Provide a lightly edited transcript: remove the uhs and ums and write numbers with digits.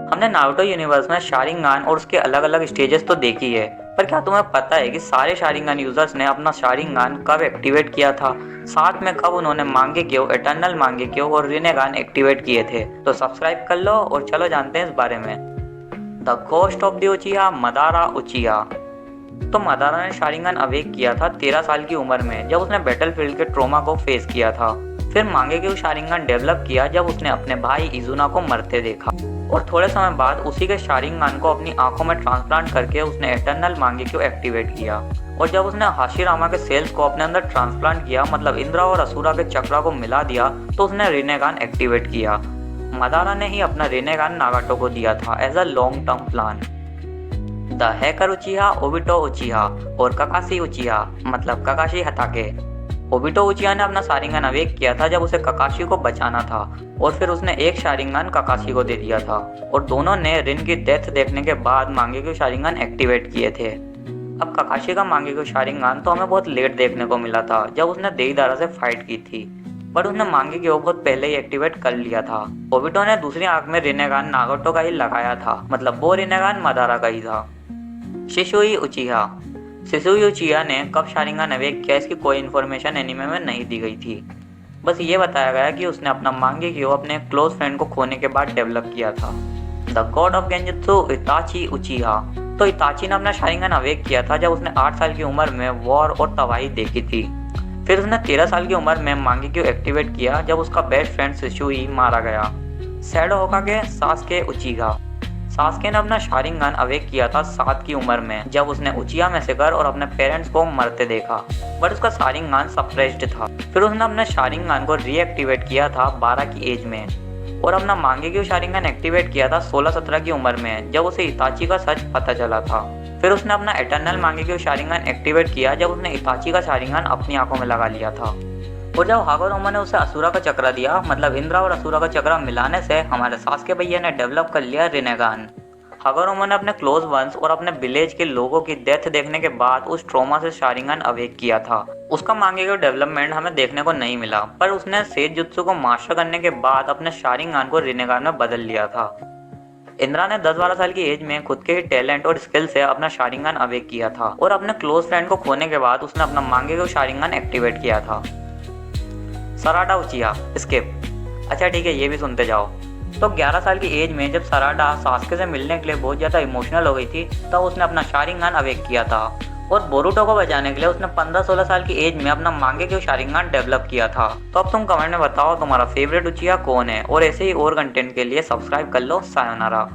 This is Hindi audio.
हमने नारुतो यूनिवर्स में शारिंगान और उसके अलग अलग स्टेजेस तो देखी है, पर क्या तुम्हें पता है कि सारे शारिंगान यूजर्स ने अपना शारिंगान कब एक्टिवेट किया था, साथ में कब उन्होंने मांगेक्यो, एटर्नल मांगेक्यो और रिनेगान एक्टिवेट किए थे? तो सब्सक्राइब कर लो और चलो जानते हैं इस बारे में। The ghost of the उचिहा, Madara उचिहा। तो मदारा ने शारिंगान अवेक किया था 13 साल की उम्र में, जब उसने बैटलफील्ड के ट्रॉमा को फेस किया था। फिर मांगेक्यो शारिंगान डेवलप किया जब उसने अपने भाई इजुना को मरते देखा, और थोड़े समय बाद उसी के शारिंगान को अपनी आंखों में ट्रांसप्लांट करके उसने एटर्नल मांगेक्यो एक्टिवेट किया। और जब उसने हाशिरामा के सेल्स को अपने अंदर ट्रांसप्लांट किया, मतलब इंद्रा और असुरा के चक्रा को मिला दिया, तो उसने रिनेगान एक्टिवेट किया। मदारा ने ही अपना रिनेगान नागाटो को दिया था as a long term plan. The hacker Uchiha, Obito Uchiha और ककाशी उचिहा, मतलब ककाशी हताके। ओबिटो उचिहा ने अपना शारिंगान अवेक किया था जब उसे ककाशी को बचाना था, और फिर उसने एक शारिंगान ककाशी को दे दिया था, और दोनों ने रिन की डेथ देखने के बाद मांगेक्यो शारिंगान एक्टिवेट किए थे। अब ककाशी का मांगेक्यो शारिंगान तो हमें बहुत लेट देखने को मिला था, जब उसने देईदारा से फाइट की थी, बट उसने मांगेक्यो बहुत पहले ही एक्टिवेट कर लिया था। ओबिटो ने दूसरी आंख में रिनेगान नागाटो का ही लगाया था, मतलब वो रिनेगान मदारा का ही था। शिशुई उचिहा। शिशुई उचिहा ने कब शारिंगान अवेक किया, इसकी कोई इन्फॉर्मेशन एनीमे में नहीं दी गई थी। बस ये बताया गया कि उसने अपना मांगेक्यो अपने क्लोज फ्रेंड को खोने के बाद डेवलप किया था। The God of genjutsu, इताची उचिहा। तो इताची ने अपना शारिंगान अवेक किया था जब उसने 8 साल की उम्र में वॉर और तबाही देखी थी। फिर उसने 13 साल की उम्र में मांगेक्यो एक्टिवेट किया जब उसका बेस्ट फ्रेंड शिशुई मारा गया। Shadow होकागे, Sasuke उचिहा। सास्के ने अपना शारिंगान अवेक किया था 7 की उम्र में, जब उसने उचिहा मैसेकर और अपने पेरेंट्स को मरते देखा, बट उसका शारिंगान सप्रेस्ड था। फिर उसने अपने शारिंगान को रीएक्टिवेट किया था 12 की एज में, और अपना मांगेक्यो शारिंगान एक्टिवेट किया था 16-17 की उम्र में, जब उसे इताची का सच पता चला था। फिर उसने अपना एटर्नल मांगेक्यो शारिंगान एक्टिवेट किया जब उसने इताची का शारिंगान अपनी आंखों में लगा लिया था। और जब हागोरोमा ने उसे असुरा का चक्र दिया, मतलब इंद्रा और असुरा का चक्र मिलाने से हमारे सास्के भैया ने डेवलप कर लिया रिनेगान। हागोरोमा ने अपने क्लोज वंस और अपने विलेज के लोगों की डेथ देखने के बाद उस ट्रॉमा से शारिंगान अवेक किया था। उसका मांगेक्यो डेवलपमेंट हमें देखने को नहीं मिला, पर उसने सेजुत्सु को मास्टर करने के बाद अपने शारिंगान को रिनेगान में बदल लिया था। इंद्रा ने 10-12 साल की एज में खुद के ही टैलेंट और स्किल से अपना शारिंगान अवेक किया था, और अपने क्लोज फ्रेंड को खोने के बाद उसने अपना मांगेक्यो शारिंगान एक्टिवेट किया था। सराडा उचिहा, स्किप। अच्छा ठीक है, ये भी सुनते जाओ। तो 11 साल की एज में जब सराडा सास्के से मिलने के लिए बहुत ज़्यादा इमोशनल हो गई थी, तब उसने अपना शारिंगान अवेक किया था, और बोरुटो को बचाने के लिए उसने 15-16 साल की एज में अपना मांगेक्यो शारिंगान डेवलप किया था। तो अब तुम कमेंट में बताओ तुम्हारा फेवरेट उचिहा कौन है, और ऐसे ही और कंटेंट के लिए सब्सक्राइब कर लो। सायोनारा।